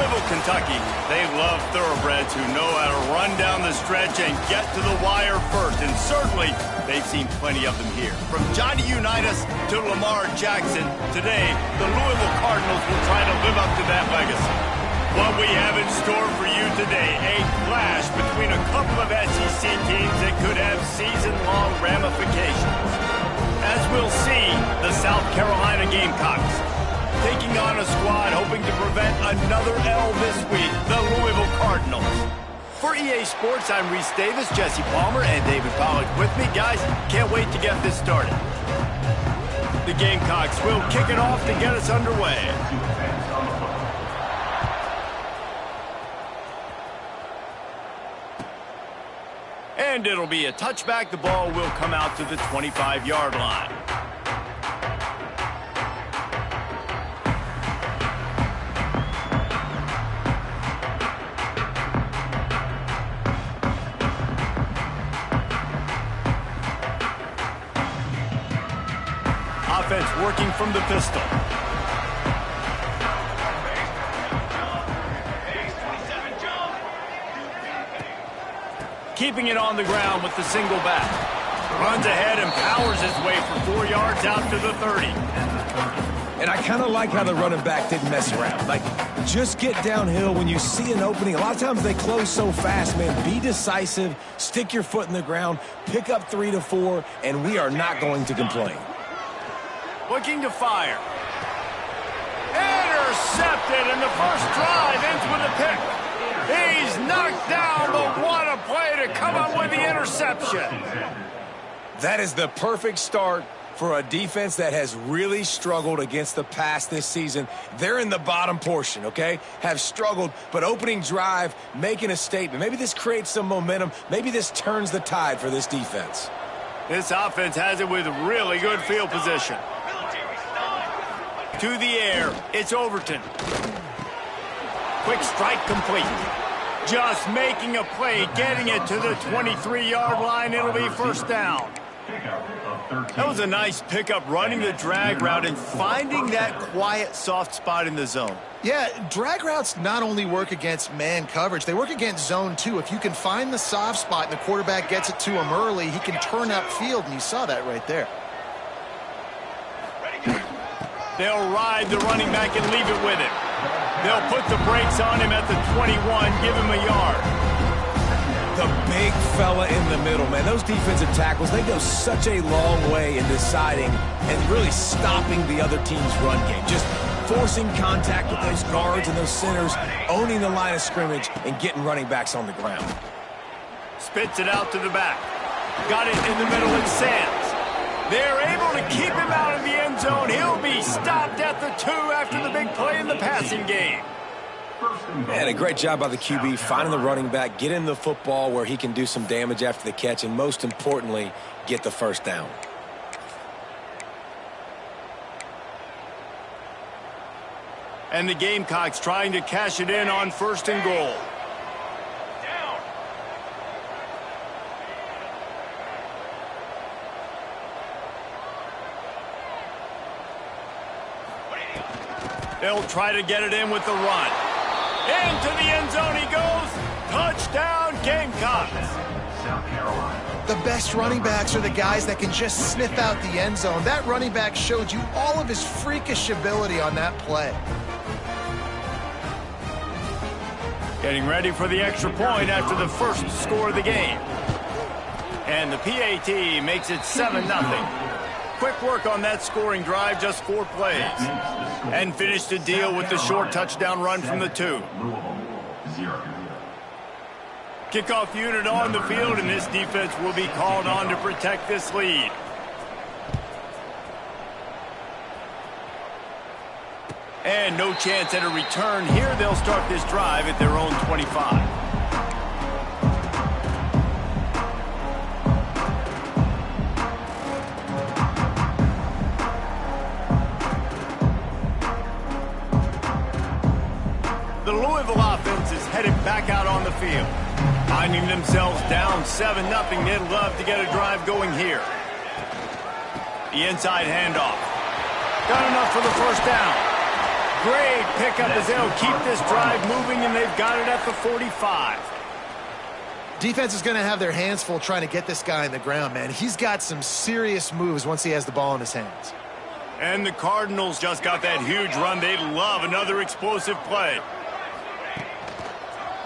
Louisville, Kentucky, they love thoroughbreds who know how to run down the stretch and get to the wire first. And certainly, they've seen plenty of them here. From Johnny Unitas to Lamar Jackson, today, the Louisville Cardinals will try to live up to that legacy. What we have in store for you today, a clash between a couple of SEC teams that could have season-long ramifications. As we'll see, the South Carolina Gamecocks taking on a squad hoping to prevent another L this week, the Louisville Cardinals. For EA Sports, I'm Reese Davis, Jesse Palmer, and David Pollack with me. Guys, can't wait to get this started. The Gamecocks will kick it off to get us underway. And it'll be a touchback. The ball will come out to the 25-yard line. Offense working from the pistol. Keeping it on the ground with the single back. Runs ahead and powers his way for 4 yards out to the 30. And I kind of like how the running back didn't mess around. Like, just get downhill when you see an opening. A lot of times they close so fast, man. Be decisive, stick your foot in the ground, pick up 3 to 4, and we are not going to complain. Looking to fire. Intercepted, and the first drive ends with a pick. He's knocked down, but what a play to come up with the interception. That is the perfect start for a defense that has really struggled against the pass this season. They're in the bottom portion, okay? Have struggled, but opening drive, making a statement. Maybe this creates some momentum. Maybe this turns the tide for this defense. This offense has it with really good field position. To the air, it's Overton. Quick strike complete. Just making a play, getting it to the 23-yard line. It'll be first down. That was a nice pickup, running the drag route and finding that quiet, soft spot in the zone. Yeah, drag routes not only work against man coverage, they work against zone too. If you can find the soft spot and the quarterback gets it to him early, he can turn upfield, and you saw that right there. They'll ride the running back and leave it with him. They'll put the brakes on him at the 21, give him a yard. The big fella in the middle, man. Those defensive tackles, they go such a long way in deciding and really stopping the other team's run game. Just forcing contact with those guards and those centers, owning the line of scrimmage, and getting running backs on the ground. Spits it out to the back. Got it in the middle and Sands. They're able to keep him out of the end zone. He'll be stopped at the 2 after the big play in the passing game. Man, a great job by the QB, finding the running back, getting the football where he can do some damage after the catch, and most importantly, get the first down. And the Gamecocks trying to cash it in on 1st and goal. They'll try to get it in with the run. Into the end zone he goes. Touchdown, Gamecocks. The best running backs are the guys that can just sniff out the end zone. That running back showed you all of his freakish ability on that play. Getting ready for the extra point after the first score of the game. And the PAT makes it 7-0. Quick work on that scoring drive, just 4 plays. And finished the deal with the short touchdown run from the 2. Kickoff unit on the field, and this defense will be called on to protect this lead. And no chance at a return here. They'll start this drive at their own 25. The Louisville offense is headed back out on the field. Finding themselves down 7-0, they'd love to get a drive going here. The inside handoff. Got enough for the first down. Great pickup as they'll keep this drive moving, and they've got it at the 45. Defense is going to have their hands full trying to get this guy on the ground, man. He's got some serious moves once he has the ball in his hands. And the Cardinals just got that huge run. They'd love another explosive play.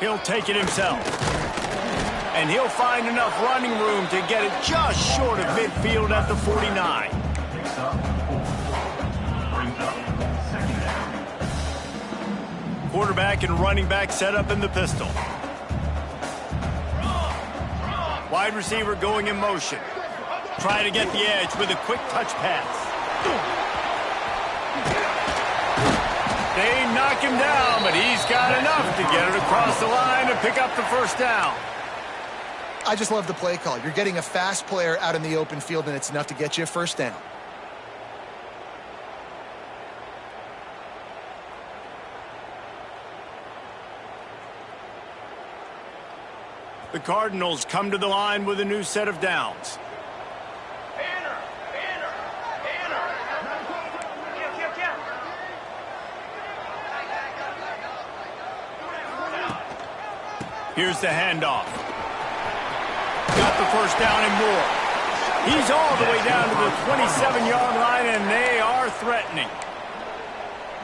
He'll take it himself. And he'll find enough running room to get it just short of midfield at the 49. Quarterback and running back set up in the pistol. Wide receiver going in motion. Try to get the edge with a quick touch pass. They knock him down, but he's got enough to get it across the line and pick up the first down. I just love the play call. You're getting a fast player out in the open field, and it's enough to get you a first down. The Cardinals come to the line with a new set of downs. Here's the handoff. Got the first down and more. He's all the way down to the 27-yard line, and they are threatening.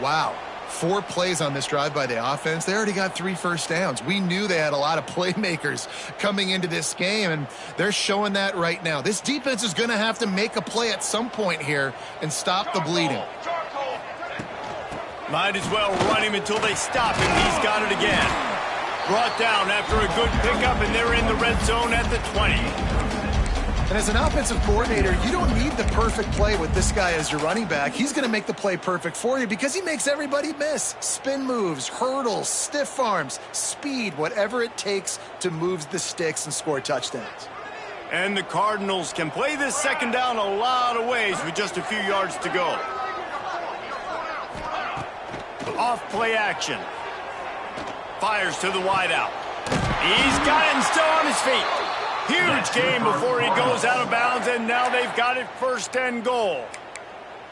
Wow. 4 plays on this drive by the offense. They already got 3 first downs. We knew they had a lot of playmakers coming into this game, and they're showing that right now. This defense is going to have to make a play at some point here and stop the bleeding. Might as well run him until they stop him. He's got it again. Brought down after a good pickup, and they're in the red zone at the 20. And as an offensive coordinator, you don't need the perfect play with this guy as your running back. He's going to make the play perfect for you because he makes everybody miss. Spin moves, hurdles, stiff arms, speed, whatever it takes to move the sticks and score touchdowns. And the Cardinals can play this second down a lot of ways with just a few yards to go. Off play action. Fires to the wideout. He's got it and still on his feet. Huge game before he goes out of bounds, and now they've got it first and goal.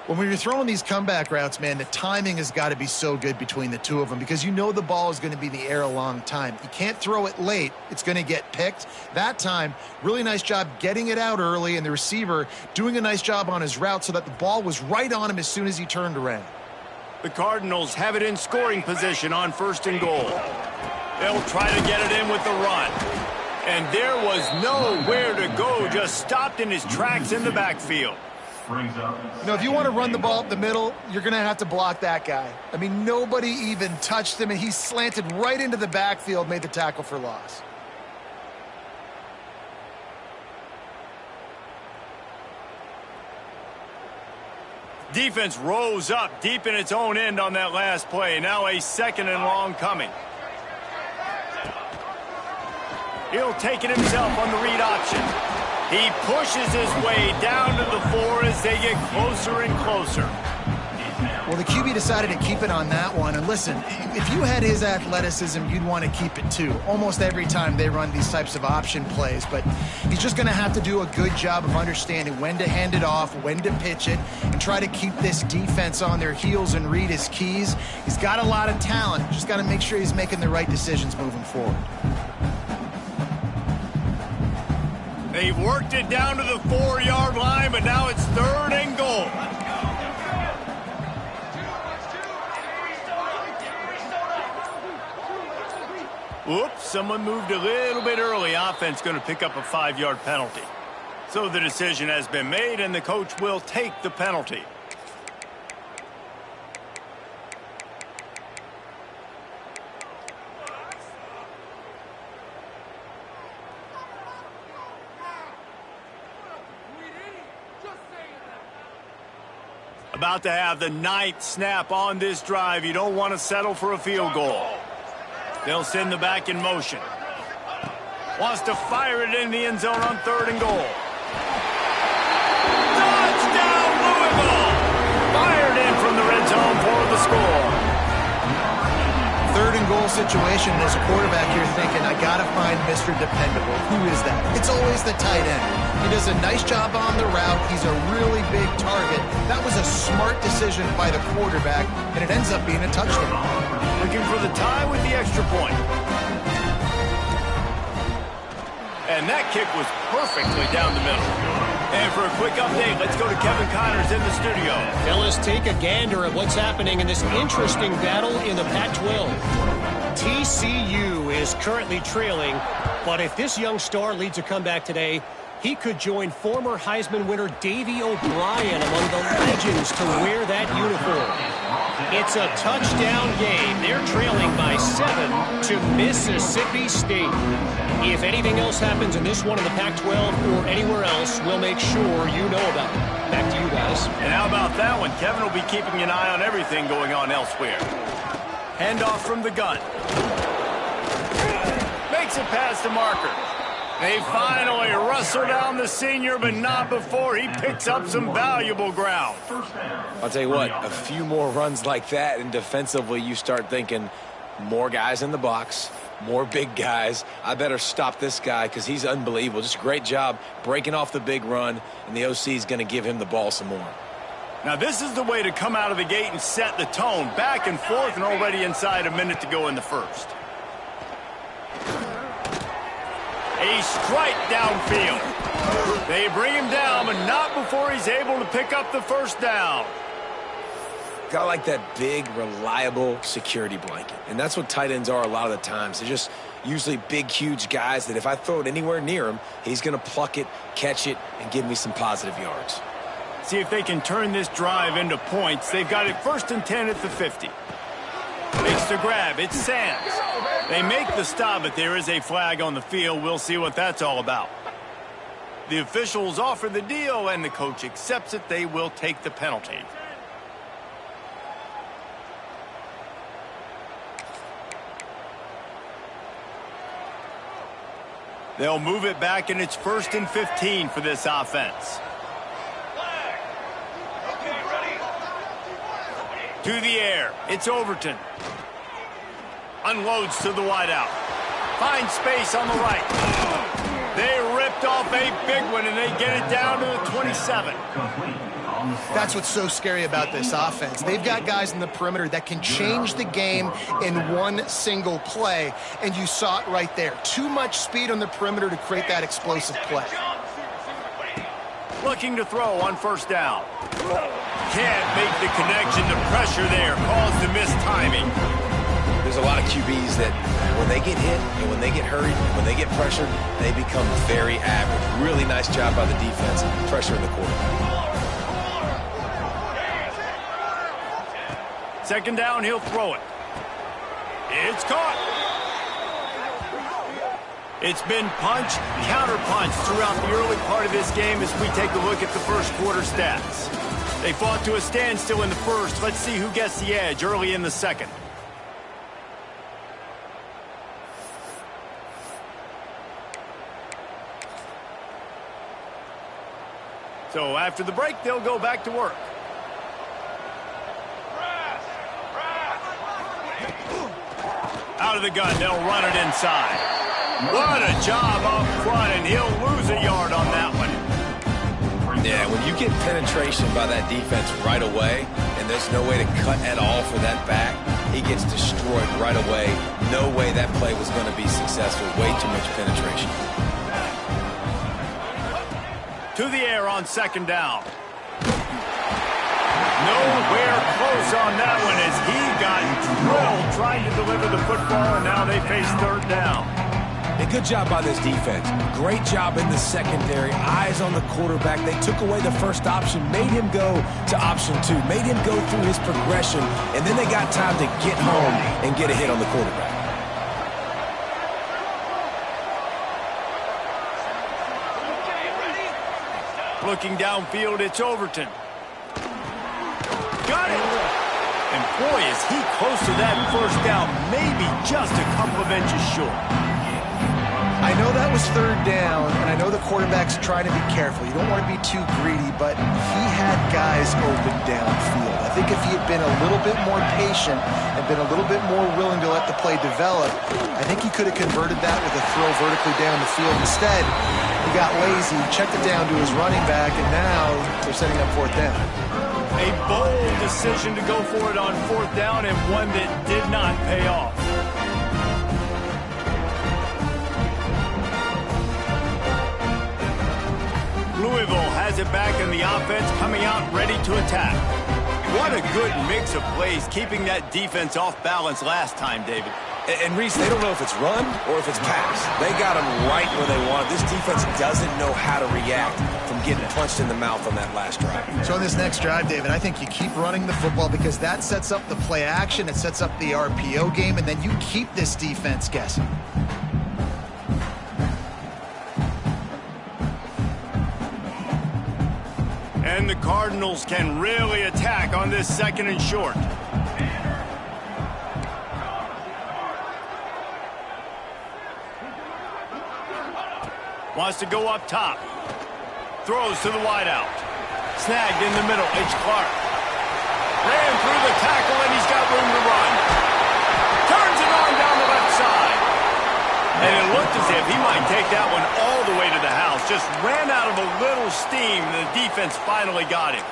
When you're throwing these comeback routes, man, the timing has got to be so good between the two of them because you know the ball is going to be in the air a long time. You can't throw it late. It's going to get picked. That time, really nice job getting it out early, and the receiver doing a nice job on his route so that the ball was right on him as soon as he turned around. The Cardinals have it in scoring position on first and goal. They'll try to get it in with the run. And there was nowhere to go, just stopped in his tracks in the backfield. You know, if you want to run the ball up the middle, you're going to have to block that guy. I mean, nobody even touched him, and he slanted right into the backfield, made the tackle for loss. Defense rose up deep in its own end on that last play. Now a second and long coming. He'll take it himself on the read option. He pushes his way down to the 4 as they get closer and closer. Well, the QB decided to keep it on that one. And listen, if you had his athleticism, you'd want to keep it too. Almost every time they run these types of option plays. But he's just going to have to do a good job of understanding when to hand it off, when to pitch it, and try to keep this defense on their heels and read his keys. He's got a lot of talent. Just got to make sure he's making the right decisions moving forward. They've worked it down to the 4-yard line, but now it's third and goal. Whoops, someone moved a little bit early. Offense going to pick up a 5-yard penalty. So the decision has been made, and the coach will take the penalty. About to have the 9th snap on this drive. You don't want to settle for a field goal. They'll send the back in motion. Wants to fire it in the end zone on third and goal. Touchdown, Louisville! Fired in from the red zone for the score. Third and goal situation, and as a quarterback, you're thinking, I got to find Mr. Dependable. Who is that? It's always the tight end. He does a nice job on the route. He's a really big target. That was a smart decision by the quarterback, and it ends up being a touchdown. Looking for the tie with the extra point. And that kick was perfectly down the middle. And for a quick update, let's go to Kevin Connors in the studio. Fellas, take a gander at what's happening in this interesting battle in the Pac-12. TCU is currently trailing, but if this young star leads a comeback today, he could join former Heisman winner Davey O'Brien among the legends to wear that uniform. It's a touchdown game. They're trailing by 7 to Mississippi State. If anything else happens in this one in the Pac-12 or anywhere else, we'll make sure you know about it. Back to you guys. And how about that one? Kevin will be keeping an eye on everything going on elsewhere. Handoff from the gun. Makes it past the marker. They finally wrestle down the senior, but not before he picks up some valuable ground. I'll tell you what, a few more runs like that, and defensively you start thinking more guys in the box, more big guys. I better stop this guy because he's unbelievable. Just a great job breaking off the big run, and the OC is going to give him the ball some more. Now this is the way to come out of the gate and set the tone. Back and forth and already inside a minute to go in the first. A strike downfield. They bring him down, but not before he's able to pick up the first down. Got like that big, reliable security blanket. And that's what tight ends are a lot of the times. They're just usually big, huge guys that if I throw it anywhere near him, he's going to pluck it, catch it, and give me some positive yards. See if they can turn this drive into points. They've got it 1st and 10 at the 50. Makes the grab. It's Sands. They make the stop, but there is a flag on the field. We'll see what that's all about. The officials offer the deal, and the coach accepts it. They will take the penalty. They'll move it back, and it's 1st and 15 for this offense. To the air. It's Overton. Unloads to the wideout. Finds space on the right. They ripped off a big one, and they get it down to the 27. That's what's so scary about this offense. They've got guys in the perimeter that can change the game in one single play, and you saw it right there. Too much speed on the perimeter to create that explosive play. Looking to throw on 1st down. Can't make the connection. The pressure there caused the mistiming. There's a lot of QBs that when they get hit and when they get hurried and when they get pressured, they become very average. Really nice job by the defense, pressuring the quarterback. 2nd down, he'll throw it. It's caught. It's been punch, counter-punch throughout the early part of this game as we take a look at the first quarter stats. They fought to a standstill in the first. Let's see who gets the edge early in the second. So after the break, they'll go back to work. Out of the gun, they'll run it inside. What a job up front, and he'll lose a yard on that one. Yeah, when you get penetration by that defense right away, and there's no way to cut at all for that back, he gets destroyed right away. No way that play was going to be successful. Way too much penetration. To the air on 2nd down. Nowhere close on that one as he got drilled trying to deliver the football, and now they face 3rd down. A good job by this defense. Great job in the secondary. Eyes on the quarterback. They took away the first option, made him go to option 2, made him go through his progression, and then they got time to get home and get a hit on the quarterback. Looking downfield, it's Overton. Got it! And boy, is he close to that 1st down, maybe just a couple of inches short. I know that was 3rd down, and I know the quarterback's trying to be careful. You don't want to be too greedy, but he had guys open downfield. I think if he had been a little bit more patient and been a little bit more willing to let the play develop, I think he could have converted that with a throw vertically down the field. Instead, he got lazy, checked it down to his running back, and now they're setting up fourth down. A bold decision to go for it on fourth down, and one that did not pay off. Louisville has it back in the offense, coming out ready to attack. What a good mix of plays, keeping that defense off balance last time, David. And Reese, they don't know if it's run or if it's pass. They got them right where they want. This defense doesn't know how to react from getting punched in the mouth on that last drive. So on this next drive, David, I think you keep running the football because that sets up the play action, it sets up the RPO game, and then you keep this defense guessing. And the Cardinals can really attack on this second and short. Wants to go up top. Throws to the wideout. Snagged in the middle. It's Clark. Ran through the tackle, and he's got room to run. Turns it on down the left side. And it looked as if he might take that one all the way to the house. Just ran out of a little steam, and the defense finally got him.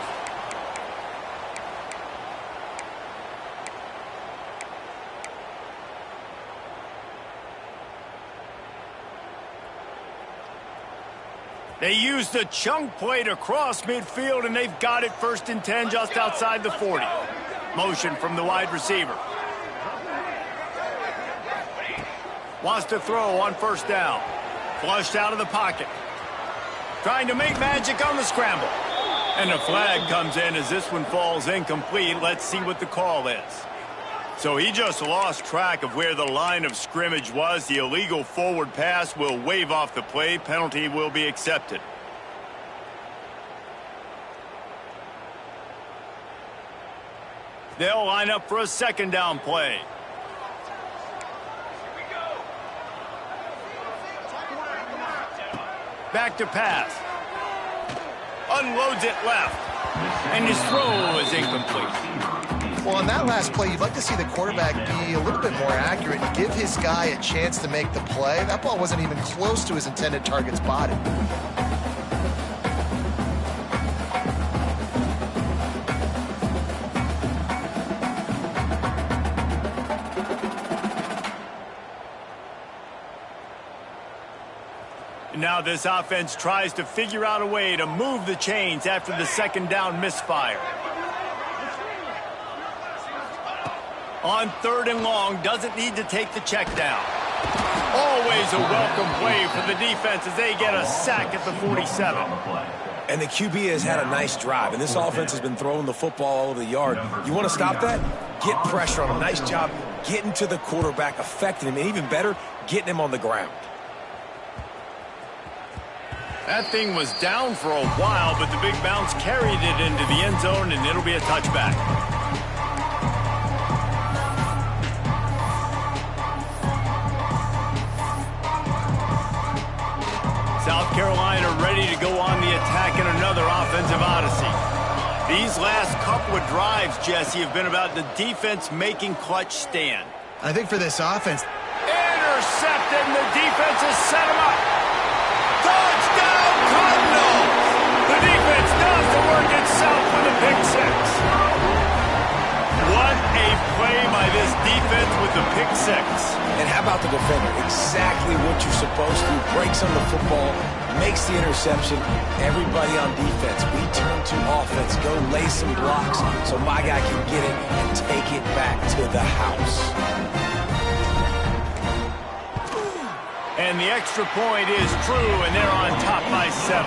They used a chunk play to cross midfield, and they've got it 1st and 10 just outside the 40. Motion from the wide receiver. Wants to throw on 1st down. Flushed out of the pocket. Trying to make magic on the scramble. And a flag comes in as this one falls incomplete. Let's see what the call is. So he just lost track of where the line of scrimmage was. The illegal forward pass will wave off the play. Penalty will be accepted. They'll line up for a 2nd down play. Back to pass. Unloads it left. And his throw is incomplete. Well, on that last play, you'd like to see the quarterback be a little bit more accurate and give his guy a chance to make the play. That ball wasn't even close to his intended target's body. Now this offense tries to figure out a way to move the chains after the 2nd down misfire. On 3rd and long, doesn't need to take the check down. Always a welcome play for the defense as they get a sack at the 47. And the QB has had a nice drive, and this offense has been throwing the football all over the yard. You want to stop that? Get pressure on him. Nice job getting to the quarterback, affecting him, and even better, getting him on the ground. That thing was down for a while, but the big bounce carried it into the end zone, and it'll be a touchback. South Carolina ready to go on the attack in another offensive odyssey. These last couple of drives, Jesse, have been about the defense making clutch stand. I think for this offense... Intercepted, and the defense has set him up. Touchdown, Cardinals! The defense does the work itself with a pick 6. What a play by this defense with the pick 6. And how about the defender? Exactly what you're supposed to. Breaks on the football, makes the interception. Everybody on defense, we turn to offense. Go lay some blocks so my guy can get it and take it back to the house. And the extra point is true, and they're on top by 7.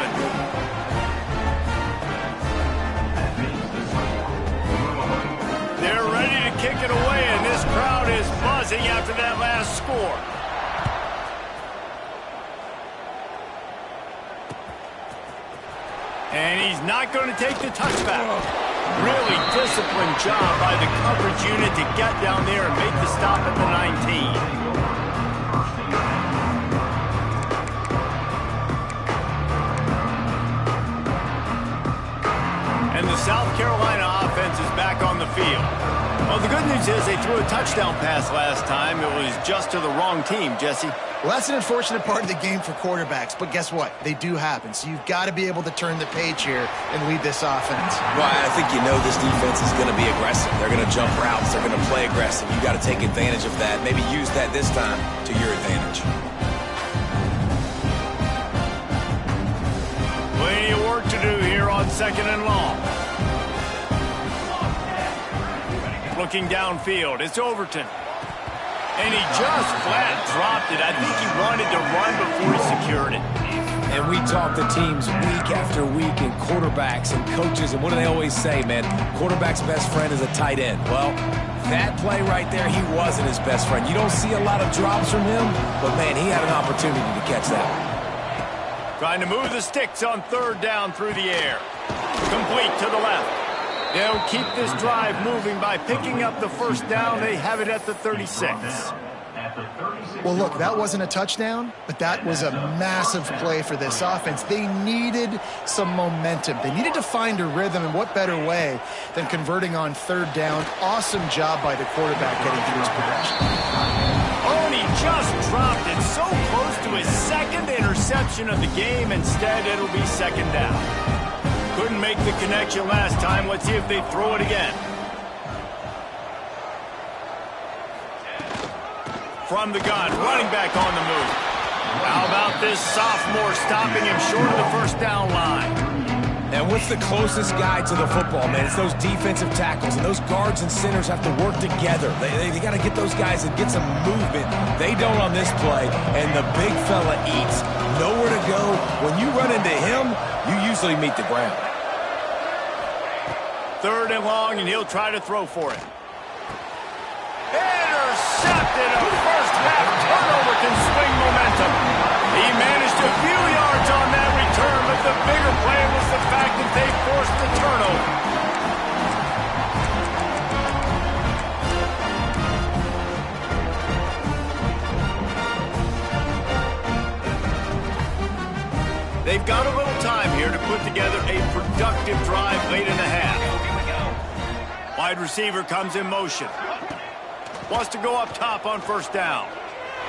They're ready to kick it away, and this crowd is buzzing after that last score. And he's not going to take the touchback. Really disciplined job by the coverage unit to get down there and make the stop at the 19. And the the South Carolina offense is back on the field. Well, the good news is they threw a touchdown pass last time. It was just to the wrong team, Jesse. Well, that's an unfortunate part of the game for quarterbacks, but guess what? They do happen. So you've got to be able to turn the page here and lead this offense. Well, I think you know this defense is going to be aggressive. They're going to jump routes. They're going to play aggressive. You got to take advantage of that. Maybe use that this time to your advantage. Plenty of work to do here on 2nd and long. Looking downfield, it's Overton. And he just flat dropped it. I think he wanted to run before he secured it. And we talk to teams week after week and quarterbacks and coaches, and what do they always say, man? Quarterback's best friend is a tight end. Well, that play right there, he wasn't his best friend. You don't see a lot of drops from him, but, man, he had an opportunity to catch that one. Trying to move the sticks on 3rd down through the air. Complete to the left. They'll keep this drive moving by picking up the 1st down. They have it at the 36. Well, look, that wasn't a touchdown, but that was a massive play for this offense. They needed some momentum. They needed to find a rhythm, and what better way than converting on 3rd down. Awesome job by the quarterback getting through his progression. Oh, and he just dropped it so close to his 2nd interception of the game. Instead, it'll be 2nd down. Couldn't make the connection last time. Let's see if they throw it again. From the gun, running back on the move. How about this sophomore stopping him short of the 1st down line? And what's the closest guy to the football, man? It's those defensive tackles, and those guards and centers have to work together. They got to get those guys and get some movement. They don't on this play, and the big fella eats. Nowhere to go. When you run into him, you usually meet the ground. 3rd and long, and he'll try to throw for it. Intercepted. A first-half turnover can swing momentum. He managed a few yards on that return, but the bigger play was the fact that they forced the turnover. They've got a little time here to put together a productive drive late in the half. Wide receiver comes in motion. Wants to go up top on 1st down.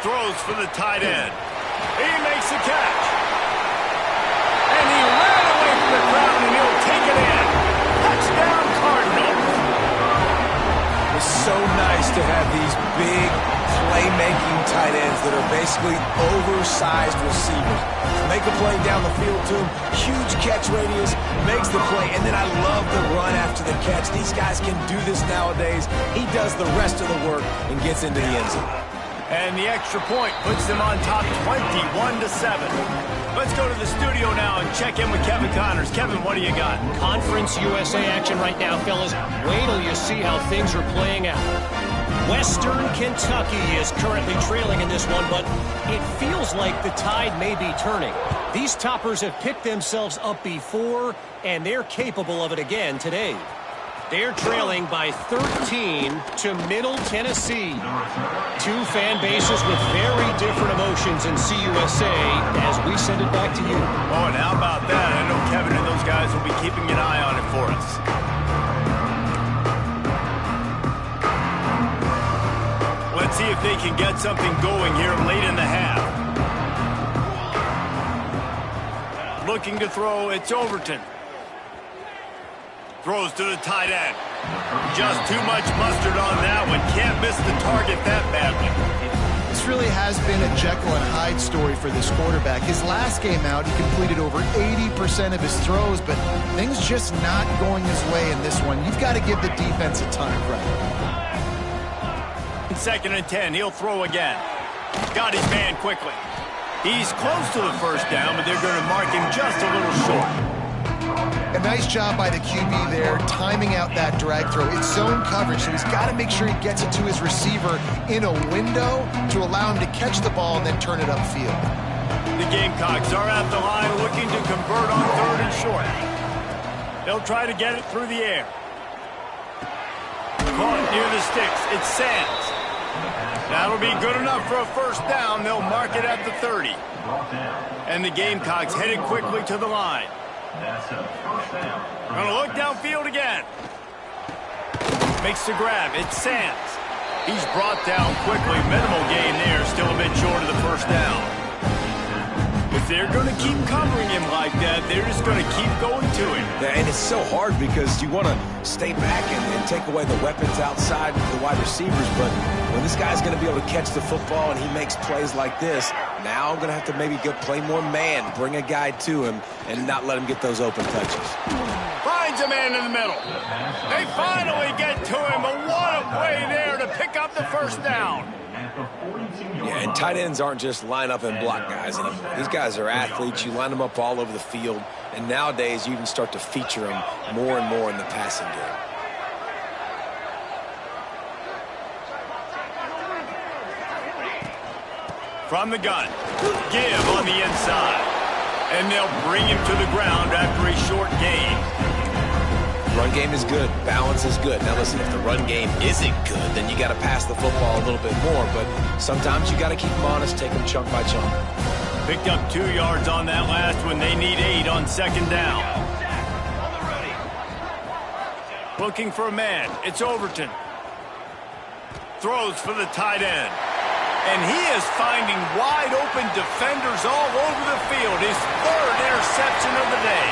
Throws for the tight end. He makes the catch. And he ran away from the crowd, and he'll take it in. Touchdown, Cardinals. It's so nice to have these big playmaking tight ends that are basically oversized receivers. Make a play down the field to him, huge catch radius, makes the play, and then I love the run after the catch. These guys can do this nowadays. He does the rest of the work and gets into the end zone. And the extra point puts them on top 21-7. Let's go to the studio now and check in with Kevin Connors. Kevin, what do you got? Conference USA action right now, fellas. Wait till you see how things are playing out. Western Kentucky is currently trailing in this one, but it feels like the tide may be turning. These toppers have picked themselves up before, and they're capable of it again today. They're trailing by 13 to Middle Tennessee. Two fan bases with very different emotions in CUSA as we send it back to you. Oh, and how about that? I know Kevin and those guys will be keeping an eye on it for us. Let's see if they can get something going here late in the half. Looking to throw, it's Overton. Throws to the tight end. Just too much mustard on that one. Can't miss the target that badly. This really has been a Jekyll and Hyde story for this quarterback. His last game out, he completed over 80% of his throws, but things just not going his way in this one. You've got to give the defense a ton of credit. 2nd and 10, he'll throw again. Got his man quickly. He's close to the 1st down, but they're going to mark him just a little short. A nice job by the QB there, timing out that drag throw. It's zone coverage, so he's got to make sure he gets it to his receiver in a window to allow him to catch the ball and then turn it upfield. The Gamecocks are at the line looking to convert on 3rd and short. They'll try to get it through the air. Caught near the sticks. It's Sands. That'll be good enough for a 1st down. They'll mark it at the 30. And the Gamecocks headed quickly to the line. That's a first down. Gonna look downfield again. Makes the grab. It's Sands. He's brought down quickly. Minimal gain there. Still a bit short of the first down. If they're going to keep covering him like that, they're just going to keep going to him. Yeah, and it's so hard because you want to stay back and take away the weapons outside the wide receivers, but when this guy's going to be able to catch the football and he makes plays like this, now I'm going to have to maybe go play more man, bring a guy to him, and not let him get those open touches. Finds a man in the middle. They finally get to him, but what a play there to pick up the first down. Yeah, and tight ends aren't just line up and block guys anymore. These guys are athletes. You line them up all over the field, and nowadays you can start to feature them more and more in the passing game. From the gun, give on the inside, and they'll bring him to the ground after a short gain. Run game is good. Balance is good. Now listen, if the run game isn't good, then you got to pass the football a little bit more. But sometimes you got to keep them honest, take them chunk by chunk. Picked up 2 yards on that last one. They need 8 on second down. Looking for a man. It's Overton. Throws for the tight end. And he is finding wide open defenders all over the field. His 3rd interception of the day.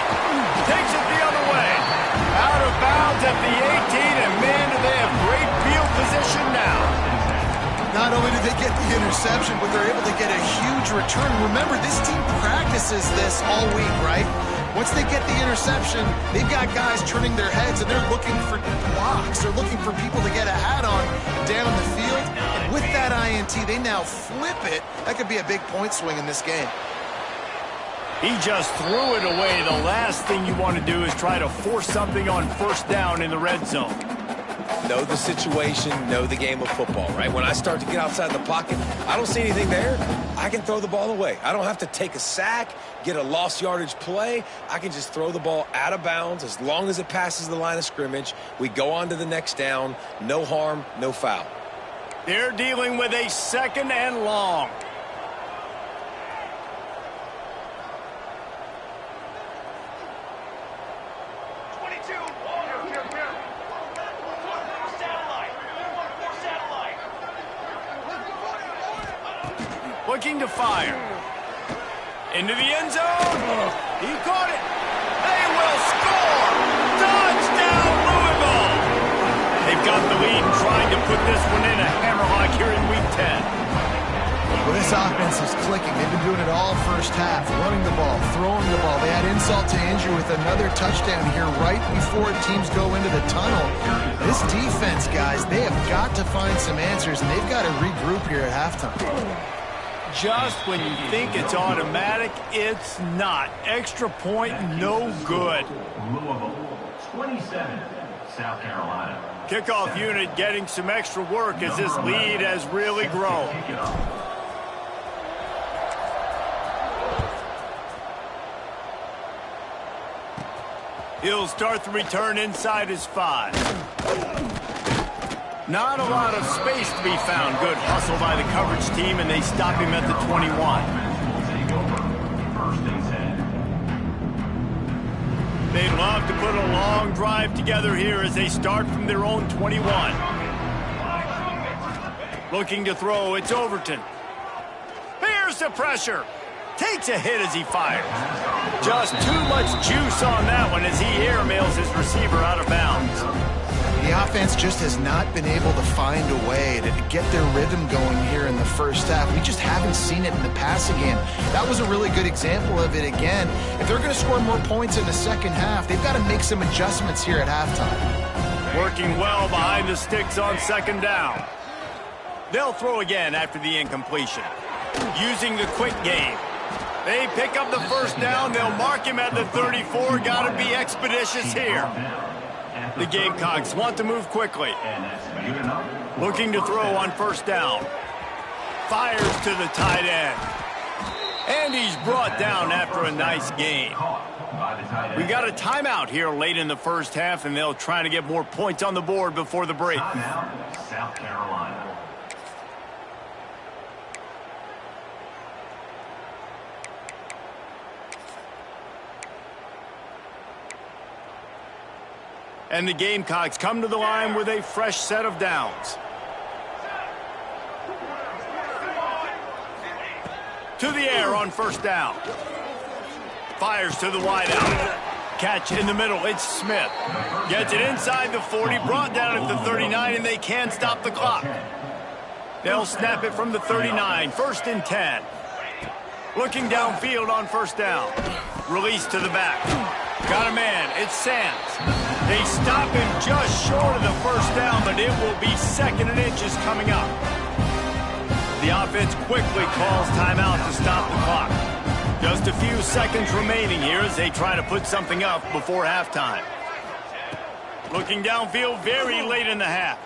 Takes it the other way. Out of bounds at the 18, and man, do they have great field position now. Not only do they get the interception, but they're able to get a huge return. Remember, this team practices this all week, right? Once they get the interception, they've got guys turning their heads, and they're looking for blocks. They're looking for people to get a hat on down the field. And with that INT, they now flip it. That could be a big point swing in this game. He just threw it away. The last thing you want to do is try to force something on first down in the red zone. Know the situation, know the game of football, right? When I start to get outside the pocket, I don't see anything there. I can throw the ball away. I don't have to take a sack, get a lost yardage play. I can just throw the ball out of bounds as long as it passes the line of scrimmage. We go on to the next down. No harm, no foul. They're dealing with a 2nd and long. Looking to fire. Into the end zone. He caught it. They will score. Touchdown, Louisville. They've got the lead and trying to put this one in a hammerlock here in Week 10. Well, this offense is clicking. They've been doing it all first half. Running the ball, throwing the ball. They had insult to injury with another touchdown here right before teams go into the tunnel. This defense, guys, they have got to find some answers, and they've got to regroup here at halftime. Just when you think it's automatic, it's not. Extra point, no good. Louisville, 27, South Carolina. Kickoff unit getting some extra work as this lead has really grown. He'll start the return inside his 5. Not a lot of space to be found. Good hustle by the coverage team, and they stop him at the 21. They'd love to put a long drive together here as they start from their own 21. Looking to throw, it's Overton. Here's the pressure. Takes a hit as he fires. Just too much juice on that one as he airmails his receiver out of bounds. The offense just has not been able to find a way to get their rhythm going here in the first half. We just haven't seen it in the passing game. That was a really good example of it again. If they're going to score more points in the second half, they've got to make some adjustments here at halftime. Working well behind the sticks on second down. They'll throw again after the incompletion. Using the quick game. They pick up the first down. They'll mark him at the 34. Got to be expeditious here. The Gamecocks want to move quickly. Looking to throw on first down. Fires to the tight end. And he's brought down after a nice gain. We got a timeout here late in the first half, and they'll try to get more points on the board before the break. South Carolina. And the Gamecocks come to the line with a fresh set of downs. To the air on first down. Fires to the wide out. Catch in the middle, it's Smith. Gets it inside the 40, brought down at the 39, and they can't stop the clock. They'll snap it from the 39, 1st and 10. Looking downfield on first down. Release to the back. Got a man, it's Sands. They stop him just short of the first down, but it will be 2nd and inches coming up. The offense quickly calls timeout to stop the clock. Just a few seconds remaining here as they try to put something up before halftime. Looking downfield very late in the half.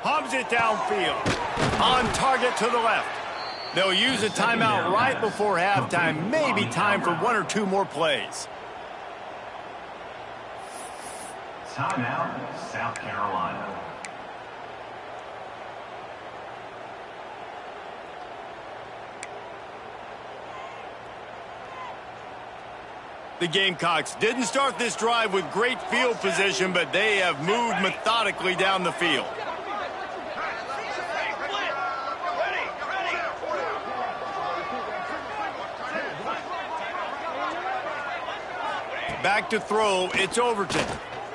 Hubs it downfield. On target to the left. They'll use a timeout right before halftime. Maybe time for 1 or 2 more plays. Timeout, South Carolina. The Gamecocks didn't start this drive with great field position, but they have moved methodically down the field. Back to throw, it's Overton.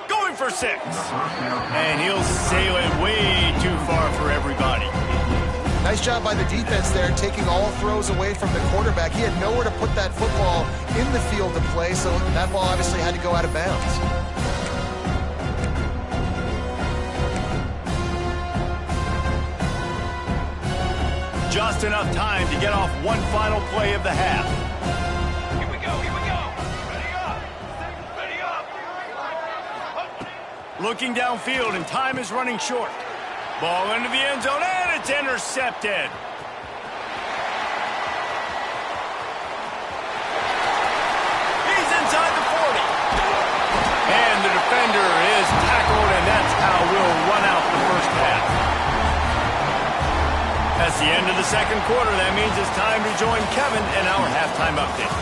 Going for 6. And he'll sail it way too far for everybody. Nice job by the defense there, taking all throws away from the quarterback. He had nowhere to put that football in the field to play, so that ball obviously had to go out of bounds. Just enough time to get off one final play of the half. Here we go, here we go. Ready up. Looking downfield, and time is running short. Ball into the end zone, and it's intercepted. He's inside the 40. And the defender is tackled, and that's how we'll run out the first half. That's the end of the second quarter. That means it's time to join Kevin in our halftime update.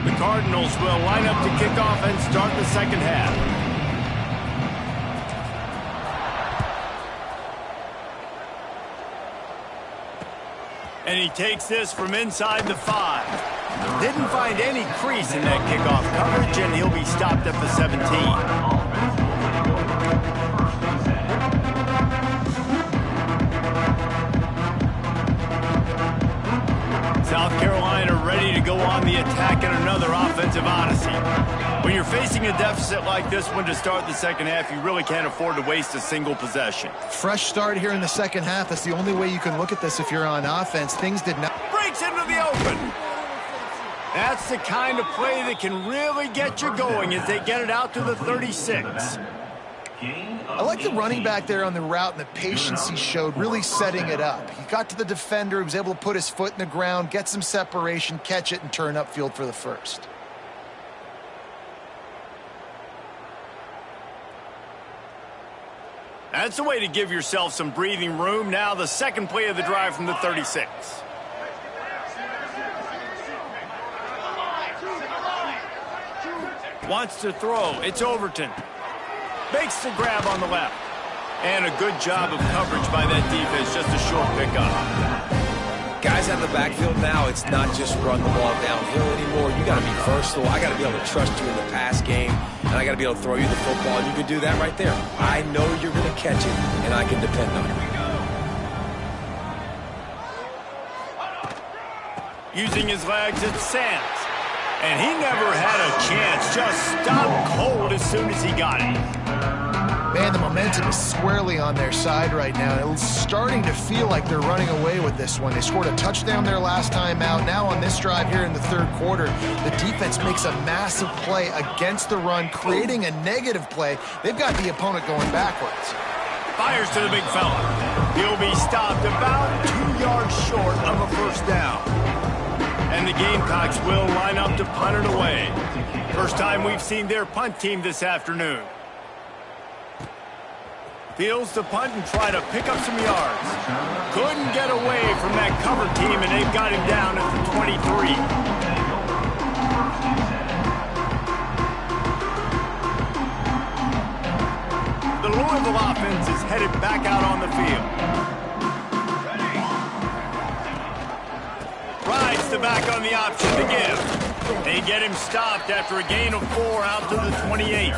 The Cardinals will line up to kick off and start the second half. And he takes this from inside the 5. Didn't find any crease in that kickoff coverage, and he'll be stopped at the 17. South Carolina ready to go on the attack in another offensive odyssey. When you're facing a deficit like this one to start the second half, you really can't afford to waste a single possession. Fresh start here in the second half. That's the only way you can look at this if you're on offense. Things did not... Breaks into the open. That's the kind of play that can really get you going as they get it out to the 36. I like the running back there on the route and the patience he showed, really setting it up. He got to the defender, he was able to put his foot in the ground, get some separation, catch it, and turn upfield for the first. That's the way to give yourself some breathing room. Now the second play of the drive from the 36. Wants to throw. It's Overton. Makes the grab on the left. And a good job of coverage by that defense. Just a short pickup. Guys out of the backfield now, it's not just run the ball downhill anymore. You got to be versatile. I got to be able to trust you in the pass game, and I got to be able to throw you the football. And you can do that right there. I know you're going to catch it, and I can depend on it. Using his legs, it's Sands. And he never had a chance. Just stopped cold as soon as he got it. Man, the momentum is squarely on their side right now. It's starting to feel like they're running away with this one. They scored a touchdown their last time out. Now on this drive here in the third quarter, the defense makes a massive play against the run, creating a negative play. They've got the opponent going backwards. Fires to the big fella. He'll be stopped about 2 yards short of a first down. And the Gamecocks will line up to punt it away. First time we've seen their punt team this afternoon. Fields to punt and try to pick up some yards. Couldn't get away from that cover team, and they've got him down at the 23. back on the option to give. They get him stopped after a gain of 4 out to the 28.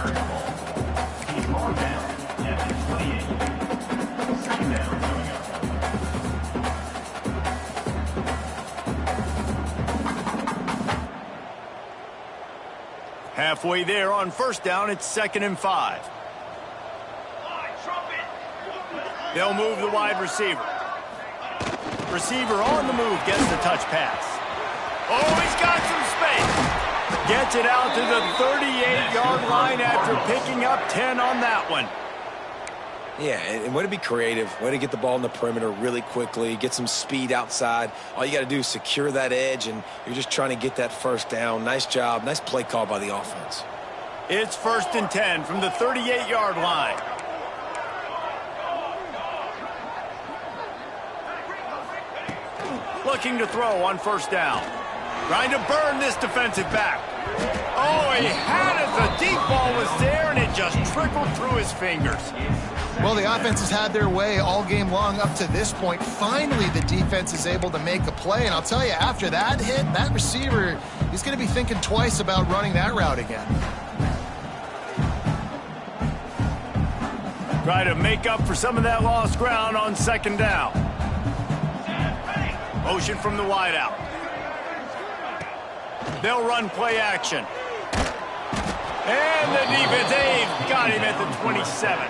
Halfway there on first down, it's 2nd and 5. They'll move the wide receiver. Receiver on the move, gets the touch pass. Oh, he's got some space. Gets it out to the 38-yard line after picking up 10 on that one. Yeah, and way to be creative, way to get the ball in the perimeter really quickly, get some speed outside. All you got to do is secure that edge, and you're just trying to get that first down. Nice job, nice play call by the offense. It's 1st and 10 from the 38-yard line. Looking to throw on first down. Trying to burn this defensive back. Oh, he had it. The deep ball was there, and it just trickled through his fingers. Well, the offense has had their way all game long up to this point. Finally, the defense is able to make a play. And I'll tell you, after that hit, that receiver, he's going to be thinking twice about running that route again. Try to make up for some of that lost ground on 2nd down. Motion from the wideout. They'll run play action. And the defense, they've got him at the 27.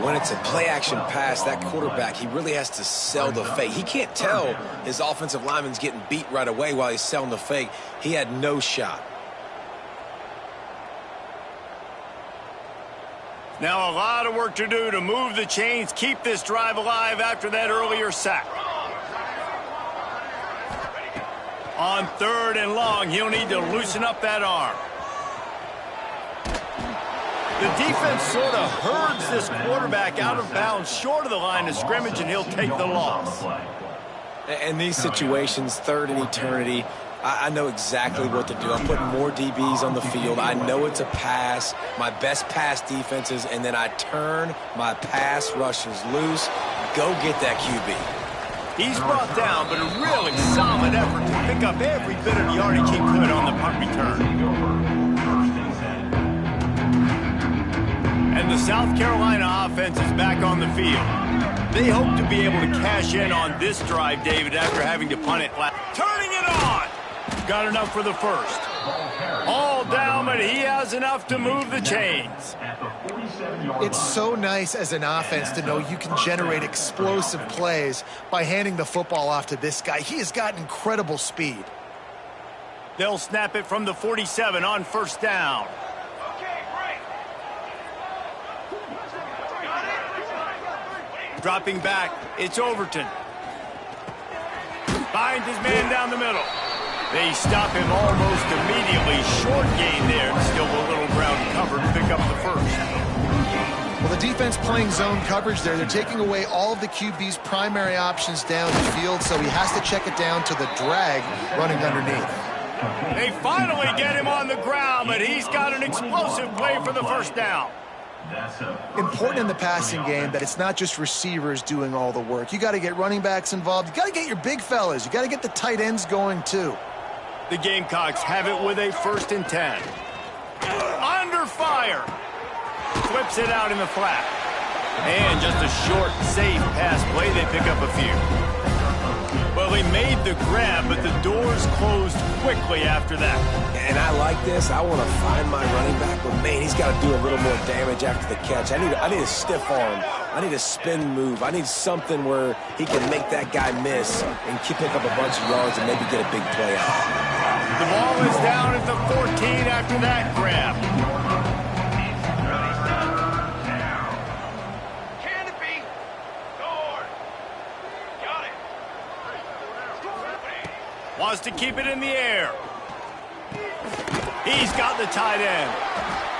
When it's a play-action pass, that quarterback, he really has to sell the fake. He can't tell his offensive lineman's getting beat right away while he's selling the fake. He had no shot. Now a lot of work to do to move the chains, keep this drive alive after that earlier sack. On 3rd and long, he'll need to loosen up that arm. The defense sort of herds this quarterback out of bounds short of the line of scrimmage, and he'll take the loss. In these situations, 3rd and eternity, I know exactly what to do. I'm putting more DBs on the field. I know it's a pass, my best pass defenses, and then I turn my pass rushers loose. Go get that QB. He's brought down, but a really solid effort to pick up every bit of yardage he could on the punt return. And the South Carolina offense is back on the field. They hope to be able to cash in on this drive, David, after having to punt it last. Turning it on! Got enough for the first. All down, but he has enough to move the chains. It's so nice as an offense to know you can generate explosive plays by handing the football off to this guy. He has got incredible speed. They'll snap it from the 47 on first down. Dropping back, it's Overton. Finds his man down the middle. They stop him almost immediately. Short gain there. Still a little ground covered to pick up the first. Well, the defense playing zone coverage there. They're taking away all of the QB's primary options down the field, so he has to check it down to the drag running underneath. They finally get him on the ground, but he's got an explosive play for the first down. Important in the passing game that it's not just receivers doing all the work. You got to get running backs involved. You got to get your big fellas. You got to get the tight ends going too. The Gamecocks have it with a 1st and 10. Under fire. Flips it out in the flat. And just a short, safe pass play. They pick up a few. Well, he made the grab, but the doors closed quickly after that. And I like this. I want to find my running back, but man, he's got to do a little more damage after the catch. I need a stiff arm. I need a spin move. I need something where he can make that guy miss and pick up a bunch of yards and maybe get a big play out. The ball is down at the 14 after that grab. Canopy. Guard. Got it. Wants to keep it in the air. He's got the tight end.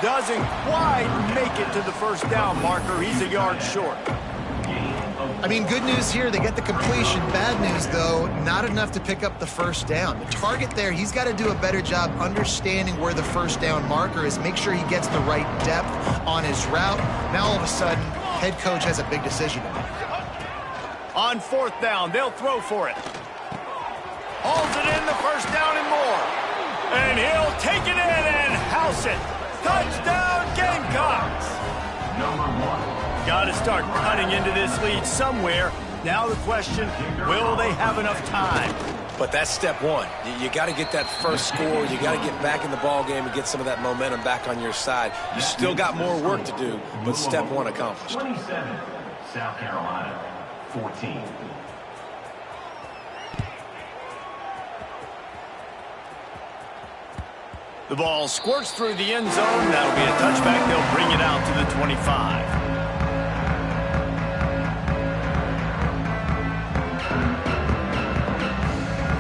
Doesn't quite make it to the first down marker. He's a yard short. I mean, good news here, they get the completion. Bad news, though, not enough to pick up the first down. The target there, he's got to do a better job understanding where the first down marker is, make sure he gets the right depth on his route. Now, all of a sudden, head coach has a big decision to make. On 4th down, they'll throw for it. Hauls it in, the first down and more. And he'll take it in and house it. Touchdown, Gamecocks. Got to start cutting into this lead somewhere. Now the question, will they have enough time? But that's step one. You got to get that first score. You got to get back in the ball game and get some of that momentum back on your side. You still got more work to do, but step one accomplished. 27, South Carolina, 14. The ball squirts through the end zone. That'll be a touchback. They'll bring it out to the 25.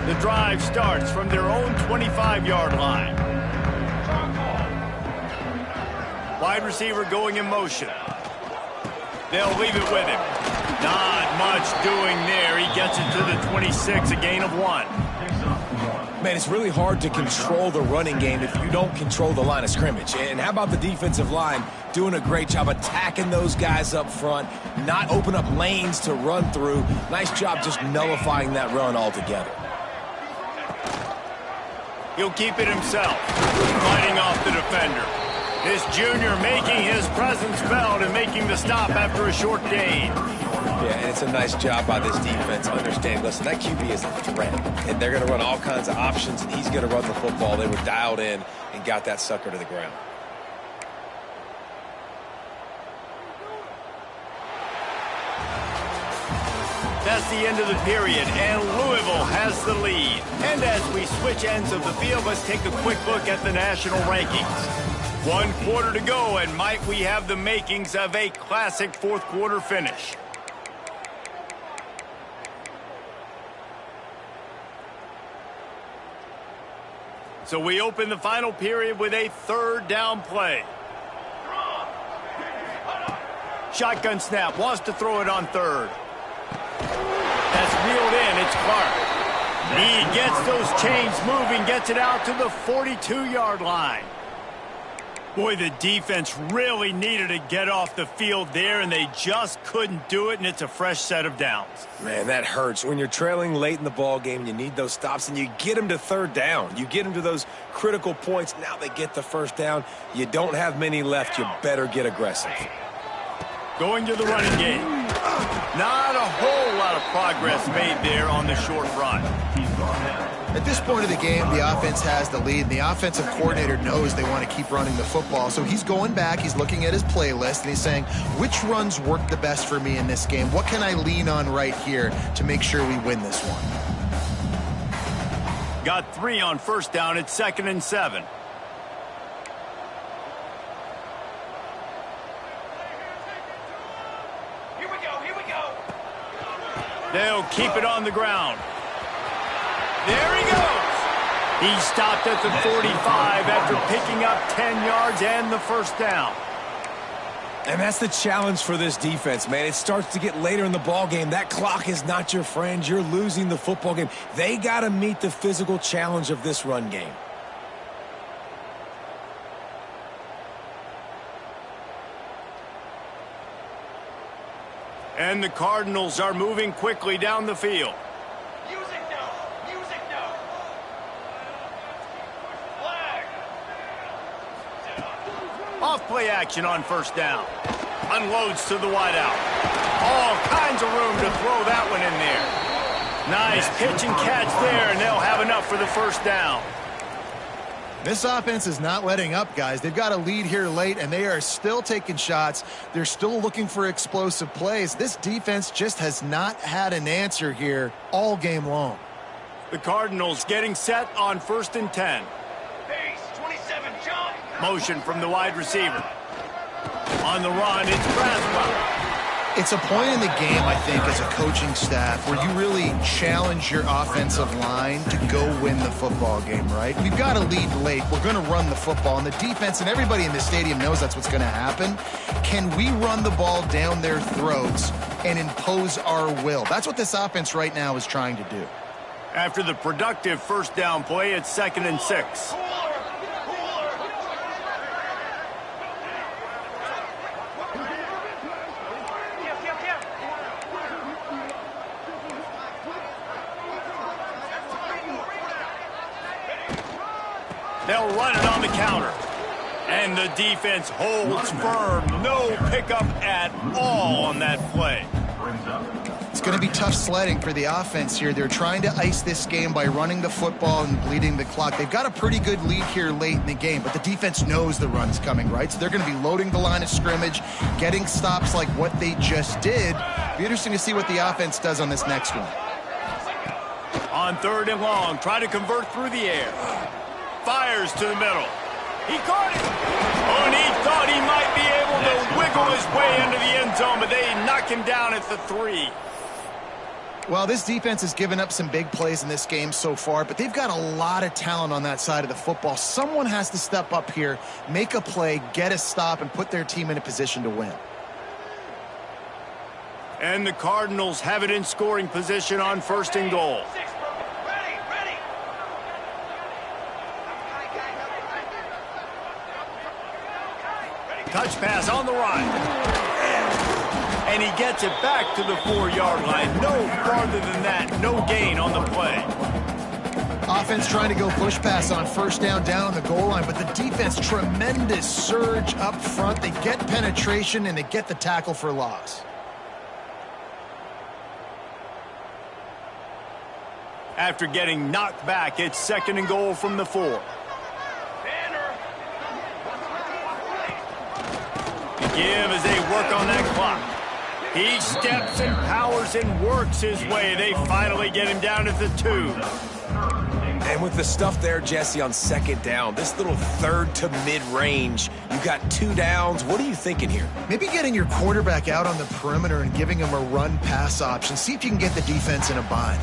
The drive starts from their own 25-yard line. Wide receiver going in motion. They'll leave it with him. Not much doing there. He gets it to the 26, a gain of 1. Man, it's really hard to control the running game if you don't control the line of scrimmage. And how about the defensive line doing a great job attacking those guys up front, not open up lanes to run through. Nice job just nullifying that run altogether. He'll keep it himself, fighting off the defender. This junior making his presence felt and making the stop after a short gain. Yeah, and it's a nice job by this defense understanding, listen, that QB is a threat, and they're going to run all kinds of options, and he's going to run the football. They were dialed in and got that sucker to the ground. That's the end of the period, and Louisville has the lead. And as we switch ends of the field, let's take a quick look at the national rankings. 1 quarter to go, and might we have the makings of a classic fourth-quarter finish. So we open the final period with a third down play. Shotgun snap, wants to throw it on third. That's reeled in, it's Clark. He gets those chains moving, gets it out to the 42-yard line. Boy, the defense really needed to get off the field there, and they just couldn't do it, and it's a fresh set of downs. Man, that hurts. When you're trailing late in the ball game, you need those stops, and you get them to third down. You get them to those critical points. Now they get the first down. You don't have many left. You better get aggressive. Going to the running game. Not a whole lot of progress made there on the short run. At this point of the game, the offense has the lead. The offensive coordinator knows they want to keep running the football. So he's going back, he's looking at his playlist, and he's saying, which runs work the best for me in this game? What can I lean on right here to make sure we win this one? Got 3 on first down. It's 2nd and 7. Here we go, here we go. They'll keep it on the ground. There he goes. He stopped at the 45 after picking up 10 yards and the first down. And that's the challenge for this defense, man. It starts to get later in the ball game. That clock is not your friend. You're losing the football game. They got to meet the physical challenge of this run game. And the Cardinals are moving quickly down the field. Music no, music no. Flag. Off play action on first down. Unloads to the wideout. All kinds of room to throw that one in there. Nice pitch and catch there, and they'll have enough for the first down. This offense is not letting up, guys. They've got a lead here late, and they are still taking shots. They're still looking for explosive plays. This defense just has not had an answer here all game long. The Cardinals getting set on 1st and 10. Base, 27, jump. Motion from the wide receiver. On the run, it's Braswell. It's a point in the game, I think, as a coaching staff where you really challenge your offensive line to go win the football game, right? We've got a lead late. We're going to run the football, and the defense and everybody in the stadium knows that's what's going to happen. Can we run the ball down their throats and impose our will? That's what this offense right now is trying to do. After the productive first down play, it's 2nd and 6. They'll run it on the counter. And the defense holds firm. No pickup at all on that play. It's going to be tough sledding for the offense here. They're trying to ice this game by running the football and bleeding the clock. They've got a pretty good lead here late in the game, but the defense knows the run's coming, right? So they're going to be loading the line of scrimmage, getting stops like what they just did. Be interesting to see what the offense does on this next one. On 3rd and long, try to convert through the air. Fires to the middle. He caught it. Oh, and he thought he might be able to wiggle his way into the end zone, but they knock him down at the 3. Well, this defense has given up some big plays in this game so far, but they've got a lot of talent on that side of the football. Someone has to step up here, make a play, get a stop, and put their team in a position to win. And the Cardinals have it in scoring position on 1st and goal. Touch pass on the right. And he gets it back to the 4-yard line. No farther than that. No gain on the play. Offense trying to go push pass on 1st down on the goal line, but the defense, tremendous surge up front. They get penetration, and they get the tackle for loss. After getting knocked back, it's 2nd and goal from the 4. Give as they work on that clock. He steps and powers and works his way. They finally get him down at the 2. And with the stuff there, Jesse, on 2nd down, this little 3rd to mid-range, you got 2 downs. What are you thinking here? Maybe getting your quarterback out on the perimeter and giving him a run-pass option. See if you can get the defense in a bind.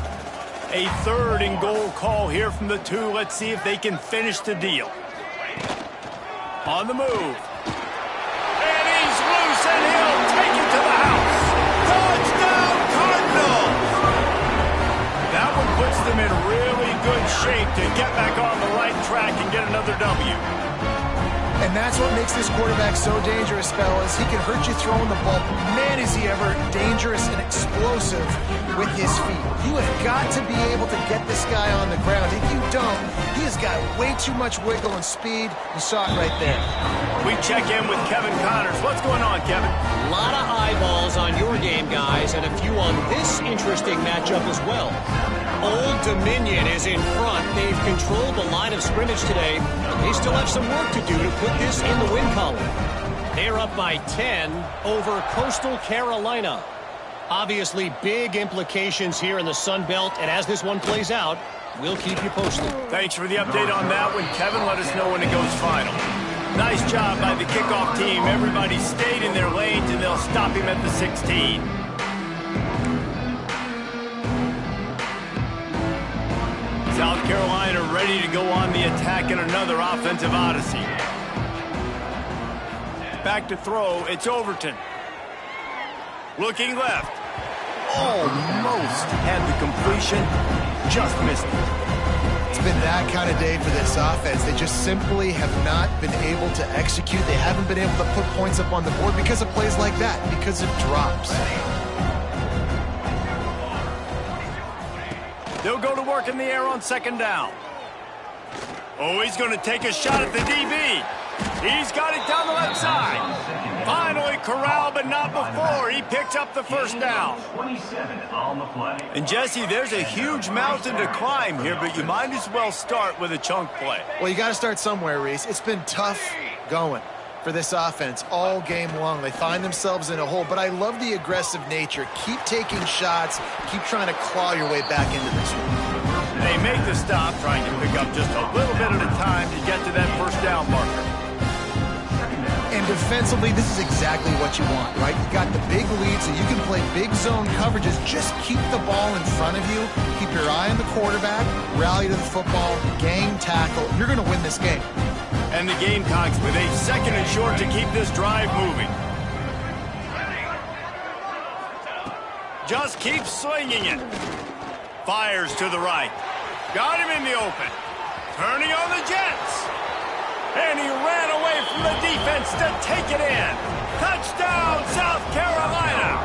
A 3rd and goal call here from the 2. Let's see if they can finish the deal. On the move. And he'll take it to the house. Touchdown, Cardinals! That one puts them in really good shape to get back on the right track and get another W. And that's what makes this quarterback so dangerous, fellas. He can hurt you throwing the ball. Man, is he ever dangerous and explosive with his feet. You have got to be able to get this guy on the ground. If you don't, he has got way too much wiggle and speed. You saw it right there. We check in with Kevin Connors. What's going on, Kevin? A lot of eyeballs on your game, guys, and a few on this interesting matchup as well. Old Dominion is in front. They've controlled the line of scrimmage today, but they still have some work to do to put this in the win column. They're up by 10 over Coastal Carolina. Obviously, big implications here in the Sun Belt, and as this one plays out, we'll keep you posted. Thanks for the update on that one, Kevin. Let us know when it goes final. Nice job by the kickoff team. Everybody stayed in their lanes, and they'll stop him at the 16. South Carolina ready to go on the attack in another offensive odyssey. Back to throw, it's Overton. Looking left. Almost had the completion, just missed it. It's been that kind of day for this offense. They just simply have not been able to execute. They haven't been able to put points up on the board because of plays like that, because of drops. They'll go to work in the air on 2nd down. Oh, he's going to take a shot at the DB. He's got it down the left side. Finally corralled, but not before. He picks up the 1st down. And, Jesse, there's a huge mountain to climb here, but you might as well start with a chunk play. Well, you got to start somewhere, Reese. It's been tough going for this offense all game long. They find themselves in a hole, but I love the aggressive nature. Keep taking shots. Keep trying to claw your way back into this one. They make the stop, trying to pick up just a little bit at a time to get to that 1st down marker. And defensively, this is exactly what you want, right? You got the big lead, so you can play big zone coverages. Just keep the ball in front of you. Keep your eye on the quarterback. Rally to the football. Gang tackle. You're going to win this game. And the Gamecocks with a 2nd and short to keep this drive moving. Just keep slinging it. Fires to the right. Got him in the open. Turning on the Jets. And he ran away from the defense to take it in. Touchdown, South Carolina.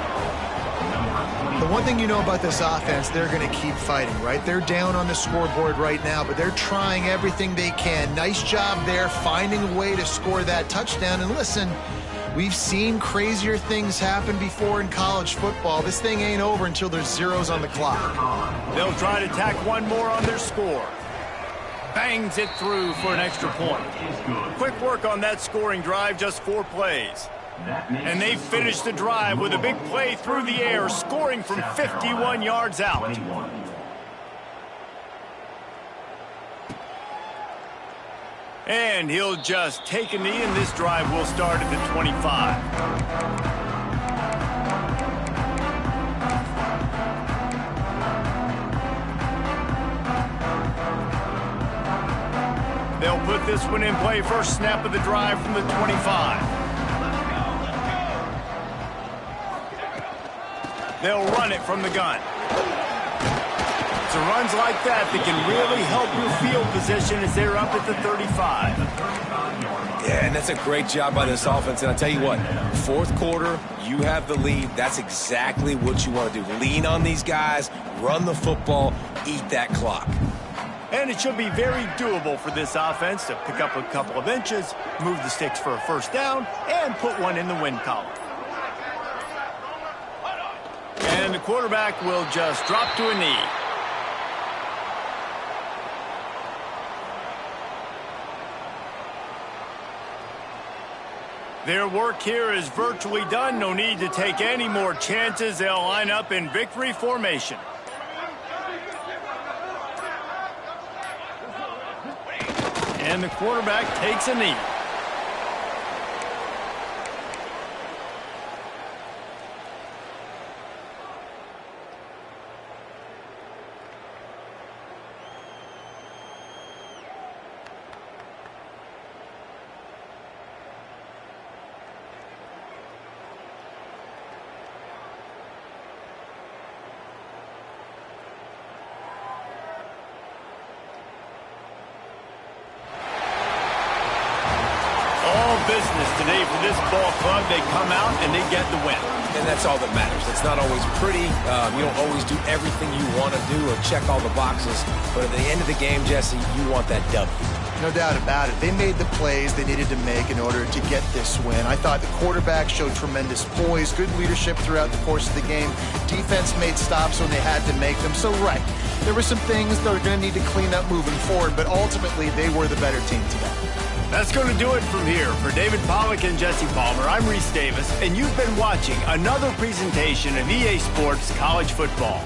The one thing you know about this offense, they're going to keep fighting, right? They're down on the scoreboard right now, but they're trying everything they can. Nice job there, finding a way to score that touchdown. And listen, we've seen crazier things happen before in college football. This thing ain't over until there's zeros on the clock. They'll try to tack one more on their score. Bangs it through for an extra point. Quick work on that scoring drive, just 4 plays. And they finished the drive with a big play through the air, scoring from 51 yards out. And he'll just take a knee, and this drive will start at the 25. They'll put this one in play, first snap of the drive from the 25. They'll run it from the gun. It's runs like that that can really help your field position as they're up at the 35. Yeah, and that's a great job by this offense. And I'll tell you what, fourth quarter, you have the lead. That's exactly what you want to do. Lean on these guys, run the football, eat that clock. And it should be very doable for this offense to pick up a couple of inches, move the sticks for a first down, and put one in the win column. And the quarterback will just drop to a knee. Their work here is virtually done. No need to take any more chances. They'll line up in victory formation. And the quarterback takes a knee. Business today for this ball club. They come out and they get the win. And that's all that matters. It's not always pretty. You don't always do everything you want to do or check all the boxes. But at the end of the game, Jesse, you want that W. No doubt about it. They made the plays they needed to make in order to get this win. I thought the quarterback showed tremendous poise, good leadership throughout the course of the game. Defense made stops when they had to make them. So, right, there were some things that are going to need to clean up moving forward, but ultimately they were the better team today. That's going to do it from here. For David Pollack and Jesse Palmer, I'm Reese Davis, and you've been watching another presentation of EA Sports College Football.